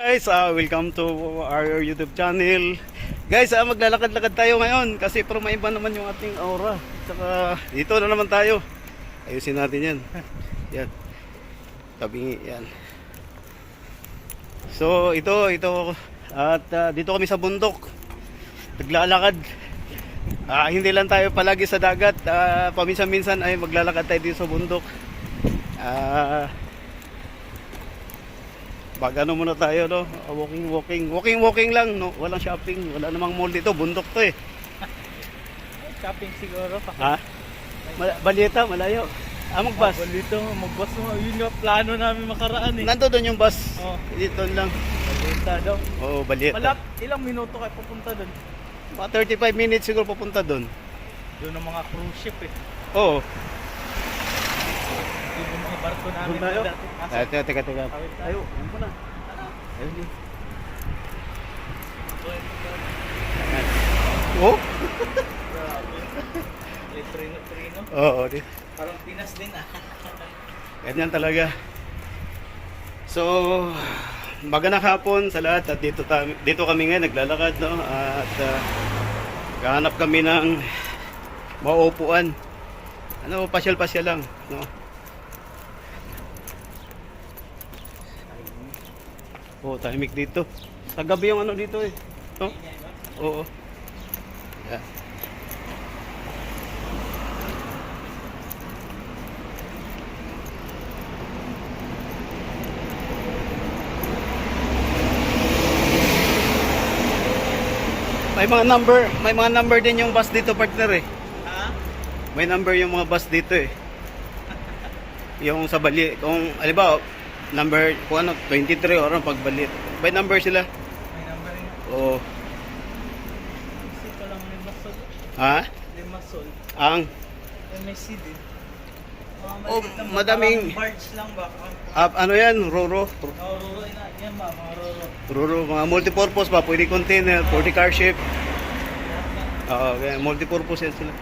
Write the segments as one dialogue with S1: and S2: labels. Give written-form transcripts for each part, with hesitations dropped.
S1: Guys, welcome to our YouTube channel. Guys, maglalakad-lakad tayo ngayon kasi para maiba naman yung ating aura. Saka dito na naman tayo. Ayusin natin yan. Yan. Tabingi yan. So, ito. At dito kami sa bundok. Naglalakad. Hindi lang tayo palagi sa dagat. Paminsan-minsan ay maglalakad tayo dito sa bundok. Ano muna tayo, no? Walking lang, no? Walang shopping, wala namang mall dito, bundok to eh.
S2: Shopping siguro.
S1: Ha? Balita, malayo. Mag-bus.
S2: Balita, mag-bus mo. Yun yung plano namin makaraan eh.
S1: Nando doon yung bus.
S2: Oh.
S1: Dito lang.
S2: Balita daw.
S1: Oo, balita.
S2: Ilang minuto kayo pupunta doon?
S1: Mga 35 minutes siguro papunta doon.
S2: Doon ang mga cruise ship eh.
S1: Oo.
S2: Yung mga barko namin
S1: Doon tayo?
S2: dati.
S1: Teka. Ayo, yan po na. Ayun din. Oh?
S2: Litrino.
S1: Oo, di.
S2: Parang Pinas din ah.
S1: Ganyan talaga. So, magandang hapon sa lahat at dito kami ngayon naglalakad, no? At gahanap kami ng mauupuan. Pasyal-pasyal lang, no? Oh, tahimik dito. Sa gabi yung ano dito eh. No? Oo. Yeah. May mga number din yung bus dito, partner eh.
S2: Ha?
S1: May number yung mga bus dito eh. Yung sa Bali, kung halimbawa number kung ano 23 or pagbalik. May number sila.
S2: May number yun.
S1: Oo.
S2: Kasi ko lang Limassol.
S1: Ha?
S2: Limassol.
S1: Ang
S2: MSC din.
S1: Oh, madaming
S2: barge lang ba?
S1: ano yan, Roro.
S2: Roro yan ba? Mga Roro.
S1: Roro, mga multipurpose ba, pwede container, pwede car ship. Oo, kaya multipurpose yan sila.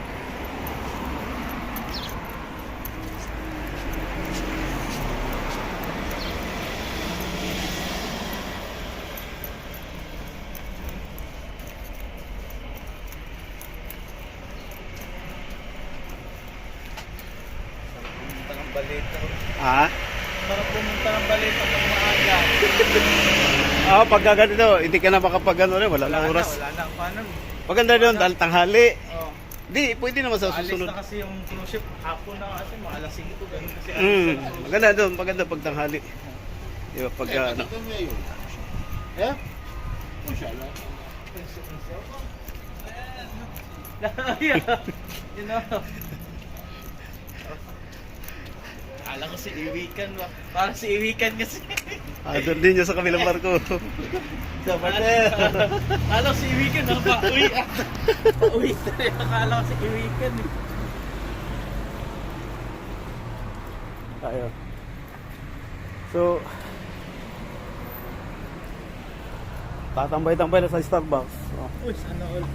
S2: Pumunta ng balita.
S1: Ha?
S2: Para pumunta ng balita ng maaga.
S1: Pag ganito, hindi ka na makapag ano rin, wala na oras.
S2: Wala na. Paano?
S1: Maganda doon, dahil tanghali.
S2: Oh.
S1: Di, pwede naman sa
S2: Alis
S1: susunod.
S2: na kasi yung cruise ship. Hapon na kasi mga alas 5. Ganun kasi
S1: Maganda doon, maganda pag tanghali. Di ba, pag ano.
S2: Eh? You know. Akala ko si Iwikan ba? Parang si Iwikan kasi.
S1: Doon din niya sa kabilang barko. Sa partner.
S2: Akala ko si Iwikan na pauwi. Pauwi talaga. Akala ko si Iwikan eh.
S1: Tayo. So, tatambay-tambay na sa Starbucks.
S2: Uy, sana all.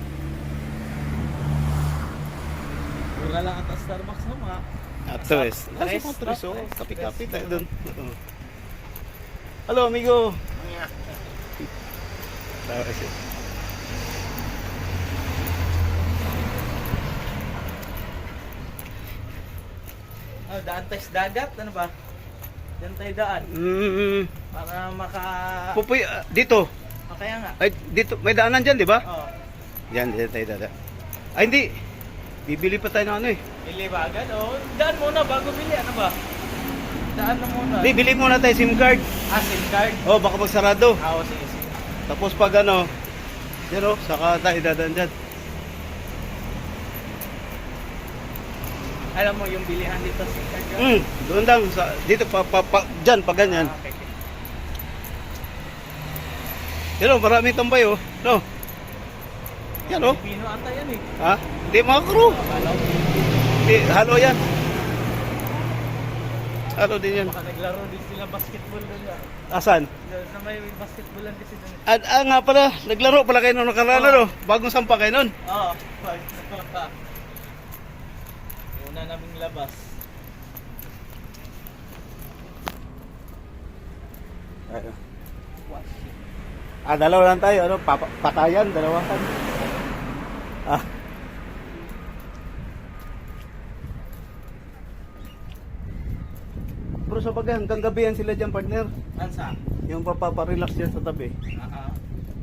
S2: Mura lang at Starbucks na mga.
S1: Tres. Nasa mga tres, oh. Kapi-kapi tayo doon. Hello, amigo. Tawa siya.
S2: Daan tayo sa dagat, ano ba? Diyan tayo daan. Para
S1: Pupoy, dito.
S2: Kaya nga.
S1: Ay, dito. May daanan dyan, di ba?
S2: Oo.
S1: Yan, dito tayo dada. Ay, hindi. Bibili pa tayo ng ano eh.
S2: Bili ba agad? O, daan muna bago bili. Ano ba? Daan na muna.
S1: Hindi, bili muna tayo SIM card.
S2: SIM card?
S1: Oh, baka magsarado.
S2: Oo, sige.
S1: Tapos pag ano, yan o, saka tayo dadaan dyan.
S2: Alam mo yung bilihan dito SIM card yun?
S1: Doon lang. Dito, dyan, pag ganyan.
S2: Okay.
S1: Yan o, maraming tambay o. No? Yan o.
S2: Pilipino ata yan eh.
S1: Ha? Hindi, mga crew. Hindi, halo yan. Halo din yan.
S2: Baka naglaro din sila basketball doon yan.
S1: Asan?
S2: Sa may basketballan kasi doon.
S1: Nga pala, naglaro pala kayo nung nakaraan, no? Bagong sampa kayo nun.
S2: Oo. Una naming labas.
S1: Ayun.
S2: Squash.
S1: Dalawa lang tayo, ano? Patayan, dalawahan. Ah. Pero sa bagay, hanggang gabi yan sila dyan, partner.
S2: Ansa?
S1: Yung paparelax dyan sa tabi.
S2: Ah.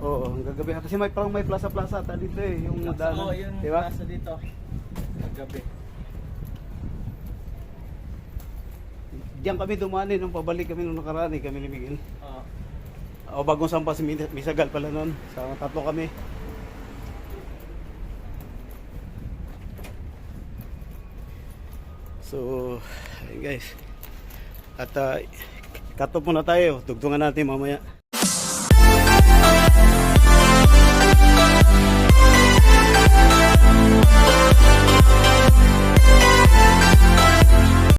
S1: Oo, hanggang gabi. Kasi parang may plaza-plaza ata dito eh. Yung daanan.
S2: Oo, yun.
S1: Diba?
S2: Nasa dito. Gabi.
S1: Diyan kami dumani nung pabalik kami nung nakaraan eh, kami ni Miguel.
S2: Oo.
S1: O bagong sampa si Misagal pala noon. Sa tatlo kami. So, ayun guys. At cut off muna tayo. Tugtungan natin mamaya.